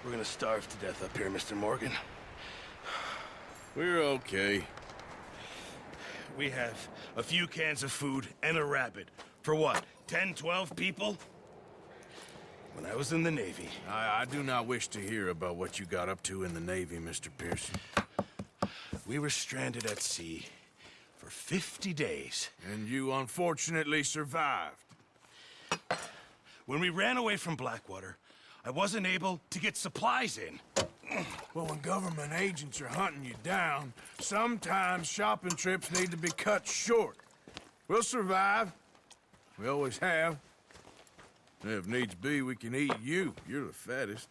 We're gonna starve to death up here, Mr. Morgan. We're okay. We have a few cans of food and a rabbit. For what, 10, 12 people? When I was in the Navy... I do not wish to hear about what you got up to in the Navy, Mr. Pearson. We were stranded at sea for 50 days. And you unfortunately survived. When we ran away from Blackwater, I wasn't able to get supplies in. Well, when government agents are hunting you down, sometimes shopping trips need to be cut short. We'll survive. We always have. If needs be, we can eat you. You're the fattest.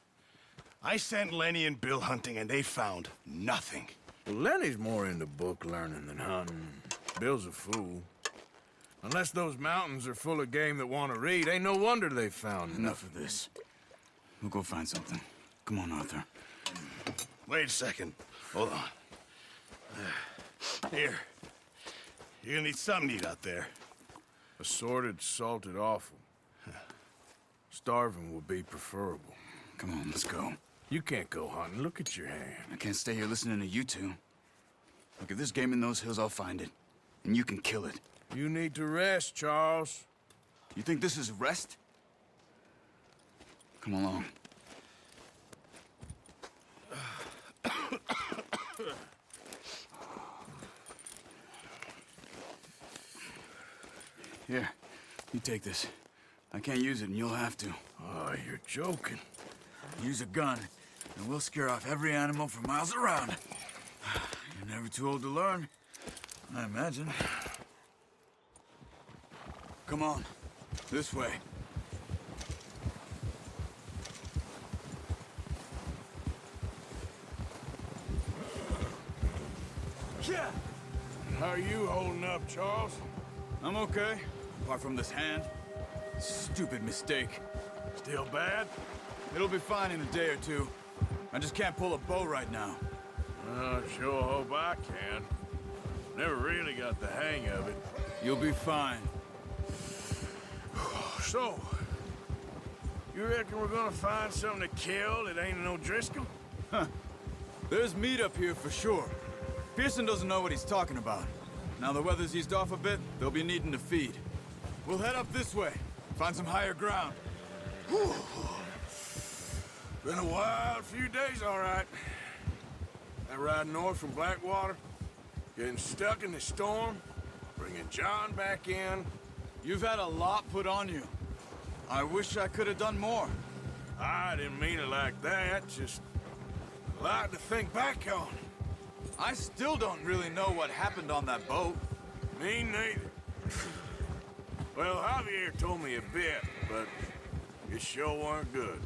I sent Lenny and Bill hunting, and they found nothing. Well, Lenny's more into book learning than hunting. Bill's a fool. Unless those mountains are full of game that want to read, ain't no wonder they found Enough of this. We'll go find something. Come on, Arthur. Wait a second. Hold on. Here. You're gonna need something to eat out there. Assorted, salted offal. Starving would be preferable. Come on, let's go. You can't go hunting. Look at your hand. I can't stay here listening to you two. Look, if there's game in those hills, I'll find it. And you can kill it. You need to rest, Charles. You think this is rest? Come along. Here, you take this. I can't use it, and you'll have to. Oh, you're joking. Use a gun, and we'll scare off every animal for miles around. You're never too old to learn, I imagine. Come on, this way. Yeah. How are you holding up, Charles? I'm okay, apart from this hand. Stupid mistake. Still bad? It'll be fine in a day or two. I just can't pull a bow right now. I sure hope I can. Never really got the hang of it. You'll be fine. So, you reckon we're gonna find something to kill that ain't no Driscoll? There's meat up here for sure. Pearson doesn't know what he's talking about. Now the weather's eased off a bit, they'll be needing to feed. We'll head up this way, find some higher ground. Whew. Been a wild few days, all right. That ride north from Blackwater, getting stuck in the storm, bringing John back in. You've had a lot put on you. I wish I could have done more. I didn't mean it like that, just a lot to think back on. I still don't really know what happened on that boat. Me neither. Well, Javier told me a bit, but it sure weren't good.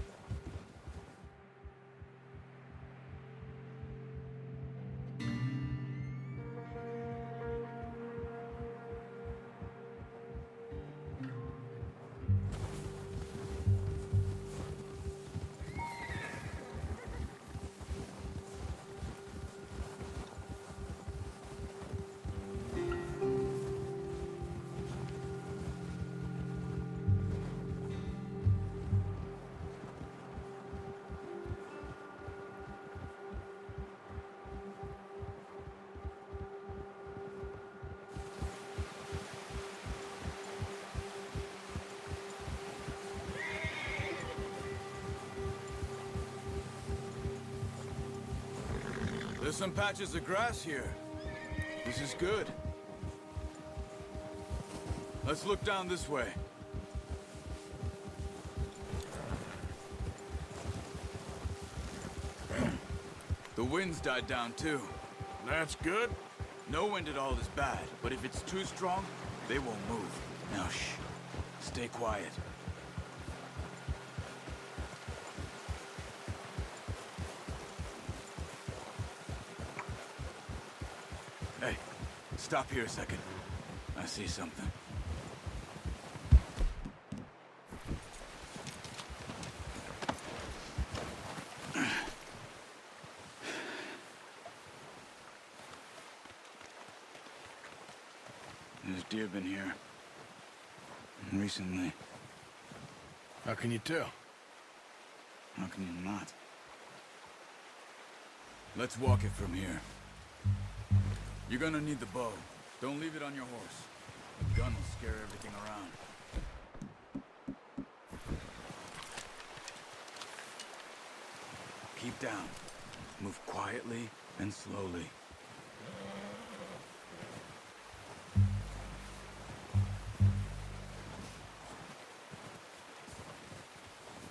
There's some patches of grass here. This is good. Let's look down this way. The wind's died down too. That's good. No wind at all is bad, but if it's too strong, they won't move. Now shh. Stay quiet. Hey, stop here a second. I see something. There's deer been here. Recently. How can you tell? How can you not? Let's walk it from here. You're gonna need the bow. Don't leave it on your horse. The gun will scare everything around. Keep down. Move quietly and slowly.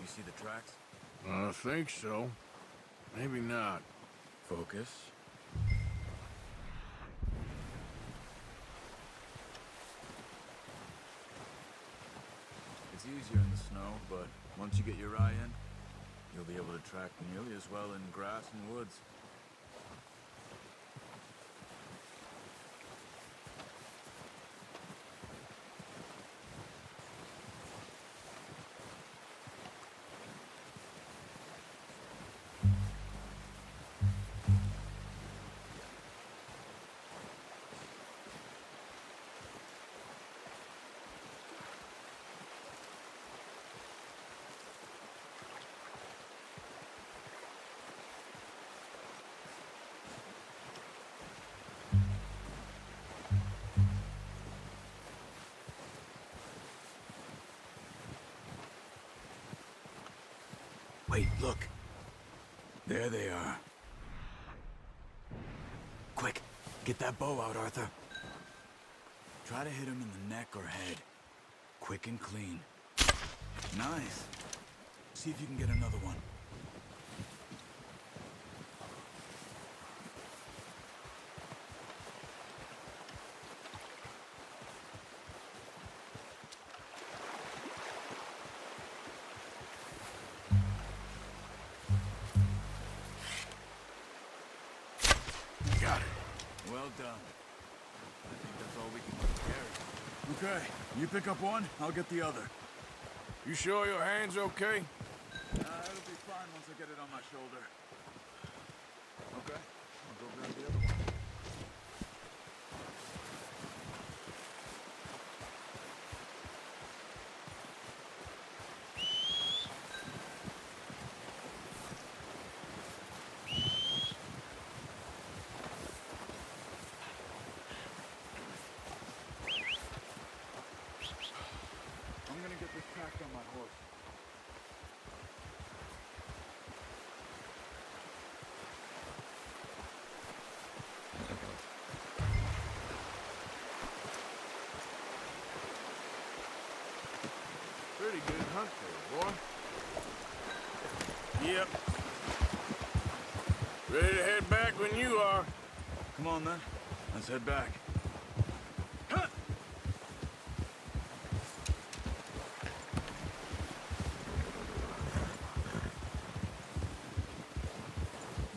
You see the tracks? I think so. Maybe not. Focus. It's easier in the snow, but once you get your eye in, you'll be able to track nearly as well in grass and woods. Wait, look. There they are. Quick, get that bow out, Arthur. Try to hit him in the neck or head. Quick and clean. Nice. See if you can get another one. Got it. Well done. I think that's all we can carry. Okay, you pick up one, I'll get the other. You sure your hand's okay? It'll be fine once I get it on my shoulder. Okay, I'll go grab the other one. I'm gonna get this packed on my horse. Pretty good hunt there, boy. Yep. Ready to head back when you are. Come on then, let's head back. Huh.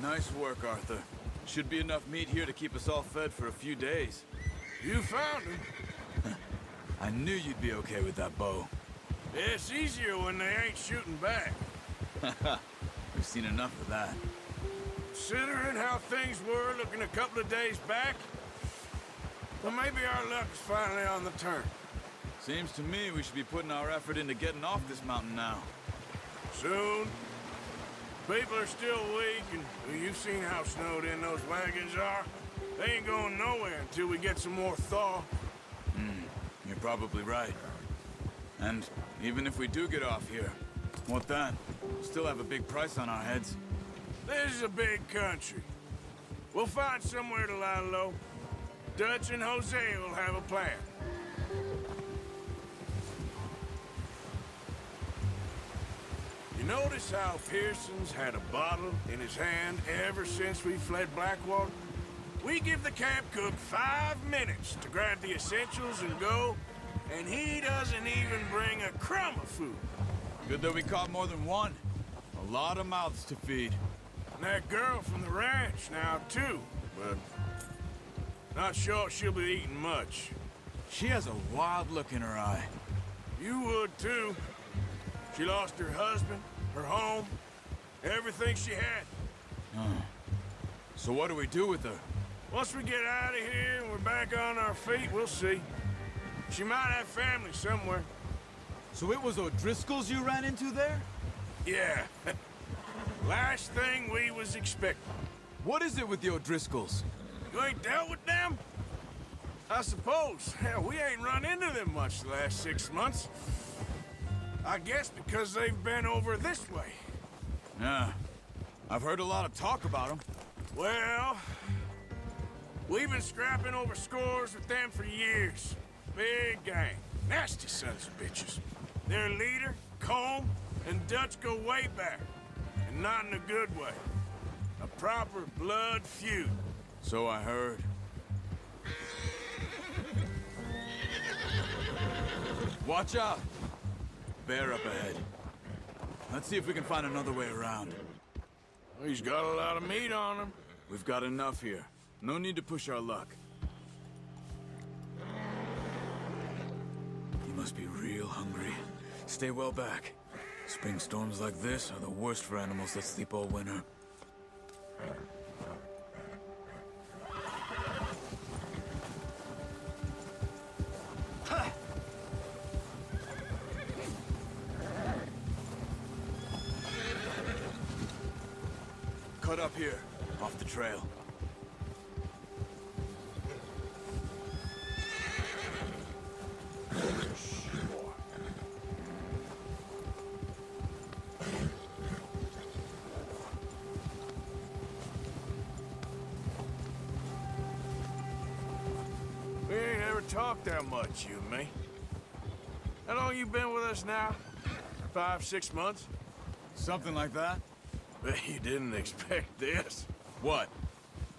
Nice work, Arthur. Should be enough meat here to keep us all fed for a few days. You found him. I knew you'd be okay with that bow. It's easier when they ain't shooting back. We've seen enough of that. Considering how things were looking a couple of days back, well, maybe our luck is finally on the turn. Seems to me we should be putting our effort into getting off this mountain now. Soon. People are still weak, and well, you've seen how snowed in those wagons are. They ain't going nowhere until we get some more thaw. You're probably right. And even if we do get off here, what then? We'll still have a big price on our heads. This is a big country. We'll find somewhere to lie low. Dutch and Hosea will have a plan. You notice how Pearson's had a bottle in his hand ever since we fled Blackwater? We give the camp cook 5 minutes to grab the essentials and go, and he doesn't even bring a crumb of food. Good that we caught more than one. A lot of mouths to feed. And that girl from the ranch now, too, but not sure she'll be eating much. She has a wild look in her eye. You would, too. She lost her husband, her home, everything she had. So what do we do with her? Once we get out of here and we're back on our feet, we'll see. She might have family somewhere. So it was O'Driscoll's you ran into there? Yeah, Last thing we was expecting. What is it with the O'Driscolls? You ain't dealt with them? I suppose. Hell, we ain't run into them much the last 6 months. I guess because they've been over this way. Yeah. I've heard a lot of talk about them. Well, we've been scrapping over scores with them for years. Big gang. Nasty sons of bitches. Their leader, Colm, and Dutch go way back. And not in a good way. A proper blood feud. So I heard. Watch out! Bear up ahead. Let's see if we can find another way around. He's got a lot of meat on him. We've got enough here. No need to push our luck. You must be real hungry. Stay well back. Spring storms like this are the worst for animals that sleep all winter. Cut up here, off the trail. We ain't ever talked that much, you and me. How long you been with us now? 5, 6 months? Something like that? Bet you didn't expect this. What?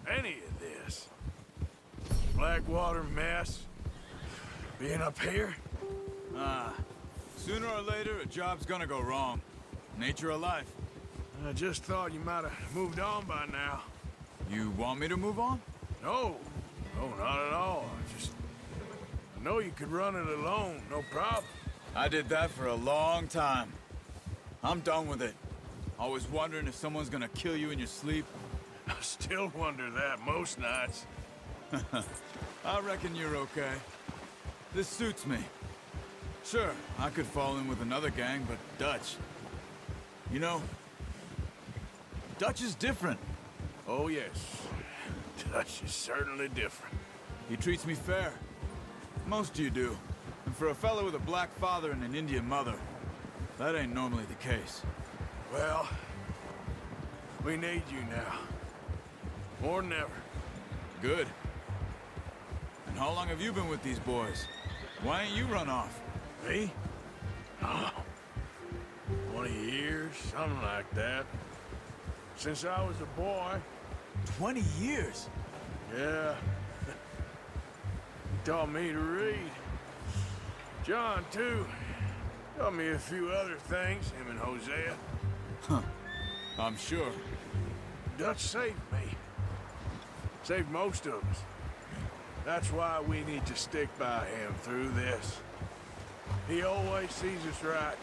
Any of this. Blackwater mess. Being up here? Sooner or later, a job's gonna go wrong. Nature of life. I just thought you might have moved on by now. You want me to move on? No. No, not at all. I know you could run it alone, no problem. I did that for a long time. I'm done with it. Always wondering if someone's gonna kill you in your sleep. I still wonder that most nights. I reckon you're okay. This suits me. Sure, I could fall in with another gang, but Dutch... You know, Dutch is different. Oh, yes. Dutch is certainly different. He treats me fair. Most of you do. And for a fellow with a black father and an Indian mother, that ain't normally the case. Well, we need you now. More than ever. Good. And how long have you been with these boys? Why ain't you run off? Me? Oh, 20 years, something like that. Since I was a boy. 20 years? Yeah. He taught me to read. John, too. Taught me a few other things, him and Hosea. Huh. I'm sure. Dutch saved me. Saved most of us. That's why we need to stick by him through this. He always sees us right.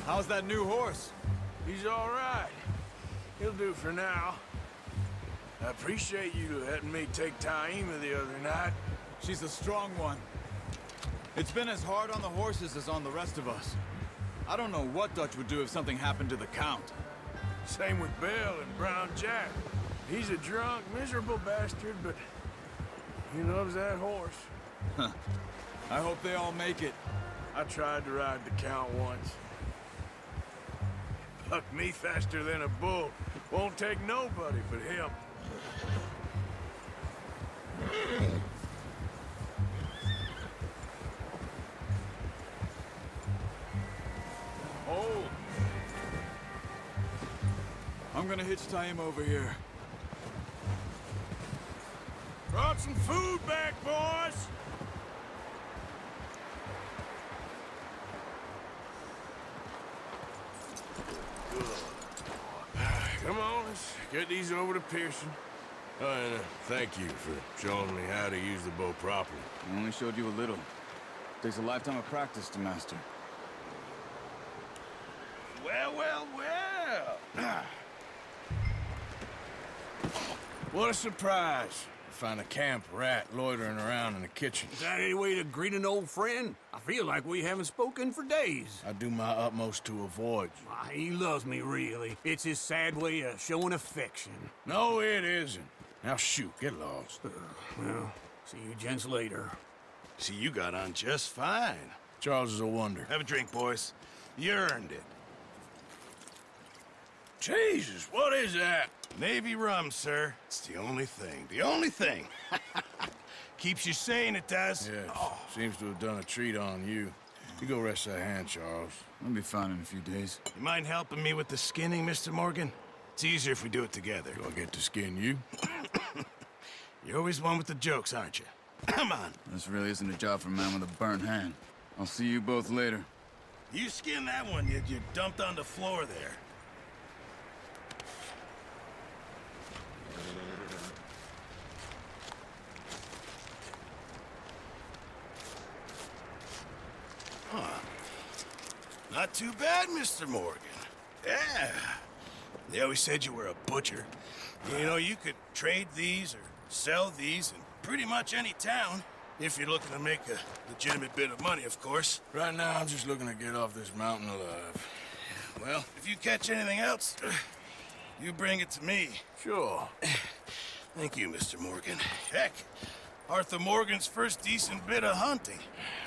How's that new horse? He's all right. He'll do for now. I appreciate you letting me take Taima the other night. She's a strong one. It's been as hard on the horses as on the rest of us. I don't know what Dutch would do if something happened to the Count. Same with Bill and Brown Jack. He's a drunk, miserable bastard, but he loves that horse. Huh. I hope they all make it. I tried to ride the Count once. Bucked me faster than a bull. Won't take nobody but him. Oh! I'm gonna hitch Taima over here. Brought some food back, boys! Come on, let's get these over to Pearson. Oh, and thank you for showing me how to use the bow properly. I only showed you a little. Takes a lifetime of practice to master. Well, well, well. What a surprise. find a camp rat loitering around in the kitchen. Is that any way to greet an old friend? I feel like we haven't spoken for days. I do my utmost to avoid you. Why, he loves me, really. It's his sad way of showing affection. No, it isn't. Now shoot, get lost. Well, see you gents later. See, you got on just fine. Charles is a wonder. Have a drink, boys. You earned it. Jesus, what is that? Navy rum, sir. It's the only thing. The only thing. Keeps you sane, it does. Yes, seems to have done a treat on you. You go rest that hand, Charles. I'll be fine in a few days. You mind helping me with the skinning, Mr. Morgan? It's easier if we do it together. Do I get to skin you? You're always one with the jokes, aren't you? Come on. This really isn't a job for a man with a burnt hand. I'll see you both later. You skin that one you dumped on the floor there. Not too bad, Mr. Morgan. Yeah. They always said you were a butcher. You know, you could trade these or sell these in pretty much any town. If you're looking to make a legitimate bit of money, of course. Right now, I'm just looking to get off this mountain alive. Well, if you catch anything else, you bring it to me. Sure. Thank you, Mr. Morgan. Heck, Arthur Morgan's first decent bit of hunting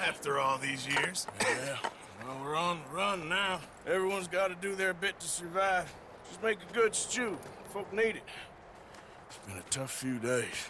after all these years. Yeah. Well, we're on the run now. Everyone's got to do their bit to survive. Just make a good stew. Folk need it. It's been a tough few days.